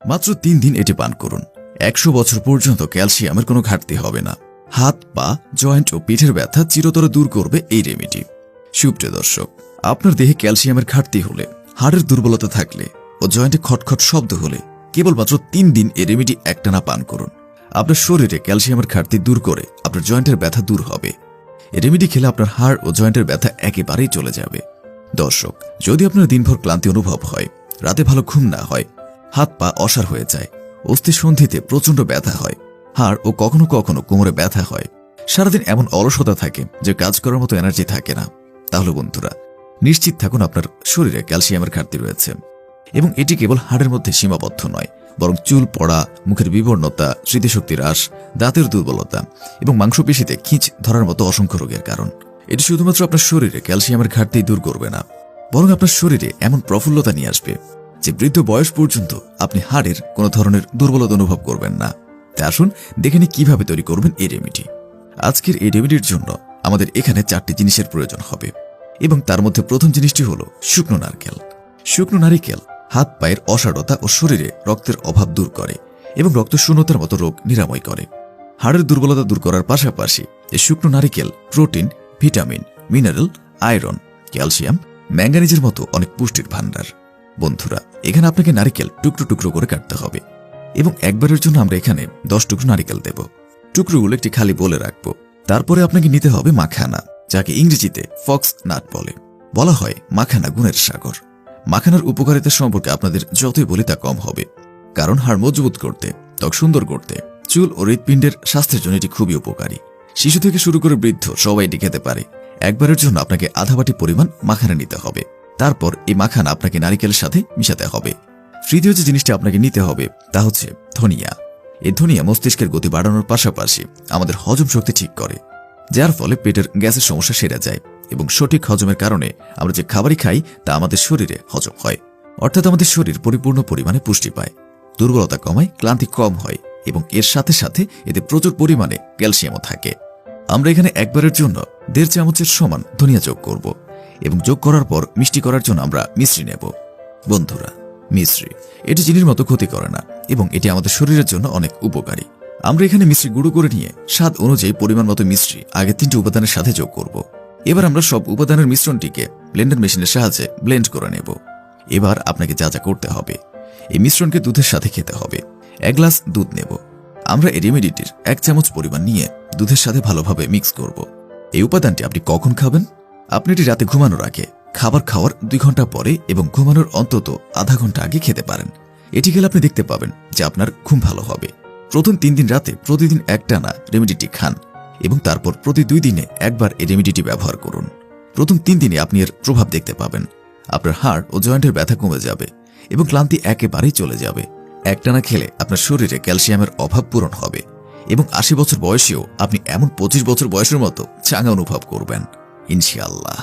মাত্র 3 দিন এটি পান করুন। 100 বছর পর্যন্ত ক্যালসিয়ামের কোনো ঘাটতি হবে না। হাত, পা, জয়েন্ট ও পিঠের ব্যথা চিরতরে দূর করবে এই রেমেডি। সুপ্রিয় দর্শক, আপনার দেহে ক্যালসিয়ামের ঘাটতি হলে, হাড়ের দুর্বলতা থাকলে ও জয়েন্টে খটখট শব্দ হলে কেবলমাত্র 3 দিন এই রেমেডি একটানা পান করুন। আপনার শরীরে ক্যালসিয়ামের ঘাটতি দূর করে আপনার জয়েন্টের ব্যথা দূর হবে। এই রেমেডি খেলে আপনার হাড় ও জয়েন্টের ব্যথা একেবারেই চলে যাবে। দর্শক, যদি আপনার দিনভর ক্লান্তি অনুভব হয়, রাতে ভালো ঘুম না হয়, হাত পা অসাড় হয়ে যায়, অস্থি সন্ধিতে প্রচণ্ড ব্যথা হয়, হাড় ও কখনো কখনো কোমরে ব্যথা হয়, সারাদিন এমন অলসতা থাকে যে কাজ করার মতো এনার্জি থাকে না, তাহলে বন্ধুরা নিশ্চিত থাকুন আপনার শরীরে ক্যালসিয়ামের ঘাটতি রয়েছে। এবং এটি কেবল হাড়ের মধ্যে সীমাবদ্ধ নয়, বরং চুল পড়া, মুখের বিবর্ণতা, স্মৃতিশক্তি হ্রাস, দাঁতের দুর্বলতা এবং মাংসপেশিতে খিঁচ ধরার মতো অসংখ্য রোগের কারণ। এটি শুধুমাত্র আপনার শরীরে ক্যালসিয়ামের ঘাটতি দূর করবে না, বরং আপনার শরীরে এমন প্রফুল্লতা নিয়ে আসবে যে বৃদ্ধ বয়স পর্যন্ত আপনি হাড়ের কোনো ধরনের দুর্বলতা অনুভব করবেন না। তাই আসুন দেখে নিই কিভাবে তৈরি করবেন এই রেমেডি। আজকের এই রেমেডির জন্য আমাদের এখানে 4টি জিনিসের প্রয়োজন হবে, এবং তার মধ্যে প্রথম জিনিসটি হলো শুকনো নারকেল। শুকনো নারিকেল হাত পায়ের অসাড়তা ও শরীরে রক্তের অভাব দূর করে এবং রক্তশূন্যতার মতো রোগ নিরাময় করে। হাড়ের দুর্বলতা দূর করার পাশাপাশি এই শুকনো নারিকেল protein, vitamin, mineral, iron, calcium, ম্যাঙ্গানিজের মতো অনেক পুষ্টির ভাণ্ডার। বন্ধুরা, এখানে আপনাকে নারিকেল টুকরো টুকরো করে কাটতে হবে এবং একবারের জন্য আমরা এখানে 10 টুকরো নারিকেল দেব। টুকরোগুলো একটি খালি বলে রাখবো। তারপরে আপনাকে নিতে হবে মাখানা, যাকে ইংরেজিতে ফক্স নাট বলে। বলা হয় মাখানা গুণের সাগর। মাখানার উপকারিতা সম্পর্কে আপনাদের যতই বলি তা কম হবে, কারণ হাড় মজবুত করতে, ত্বক সুন্দর করতে, চুল ও হৃৎপিণ্ডের স্বাস্থ্যের জন্য এটি খুবই উপকারী। শিশু থেকে শুরু করে বৃদ্ধ সবাই এটি খেতে পারে। একবারের জন্য আপনাকে আধা বাটি পরিমাণ মাখানা নিতে হবে। তারপর এই মাখানা আপনাকে নারিকেলের সাথে মিশাতে হবে। তৃতীয় যে জিনিসটি আপনাকে নিতে হবে তা হচ্ছে ধনিয়া। এই ধনিয়া মস্তিষ্কের গতি বাড়ানোর পাশাপাশি আমাদের হজম শক্তি ঠিক করে, যার ফলে পেটের গ্যাসের সমস্যা সেরে যায় এবং সঠিক হজমের কারণে আমরা যে খাবারই খাই তা আমাদের শরীরে হজম হয়, অর্থাৎ আমাদের শরীর পরিপূর্ণ পরিমাণে পুষ্টি পায়, দুর্বলতা কমায়, ক্লান্তি কম হয় এবং এর সাথে সাথে এতে প্রচুর পরিমাণে ক্যালসিয়ামও থাকে। আমরা এখানে একবারের জন্য 1.5 চামচের সমান ধনিয়া যোগ করব এবং যোগ করার পর মিষ্টি করার জন্য আমরা মিশ্রি নেব। বন্ধুরা, মিশ্রি এটি চিনির মতো ক্ষতি করে না এবং এটি আমাদের শরীরের জন্য অনেক উপকারী। আমরা এখানে মিশ্রি গুঁড়ো করে নিয়ে স্বাদ অনুযায়ী পরিমাণ মতো মিশ্রি আগে 3টি উপাদানের সাথে যোগ করব। এবার আমরা সব উপাদানের মিশ্রণটিকে ব্লেন্ডার মেশিনের সাহায্যে ব্লেন্ড করে নেব। এবার আপনাকে যা যা করতে হবে, এই মিশ্রণকে দুধের সাথে খেতে হবে। 1 গ্লাস দুধ নেব। আমরা এই রেমেডিটির 1 চামচ পরিমাণ নিয়ে দুধের সাথে ভালোভাবে মিক্স করব। এই উপাদানটি আপনি কখন খাবেন? আপনি এটি রাতে ঘুমানোর আগে, খাবার খাওয়ার 2 ঘন্টা পরে এবং ঘুমানোর অন্তত আধা ঘন্টা আগে খেতে পারেন। এটি খেলে আপনি দেখতে পাবেন যে আপনার ঘুম ভালো হবে। প্রথম 3 দিন রাতে প্রতিদিন একটানা রেমেডিটি খান এবং তারপর প্রতি 2 দিনে একবার এই রেমেডিটি ব্যবহার করুন। প্রথম 3 দিনে আপনি এর প্রভাব দেখতে পাবেন। আপনার হাড় ও জয়েন্টের ব্যথা কমে যাবে এবং ক্লান্তি একেবারেই চলে যাবে। একটানা খেলে আপনার শরীরে ক্যালসিয়ামের অভাব পূরণ হবে এবং 80 বছর বয়সেও আপনি এমন 25 বছর বয়সের মতো চাঙ্গা অনুভব করবেন, ইনশাআল্লাহ।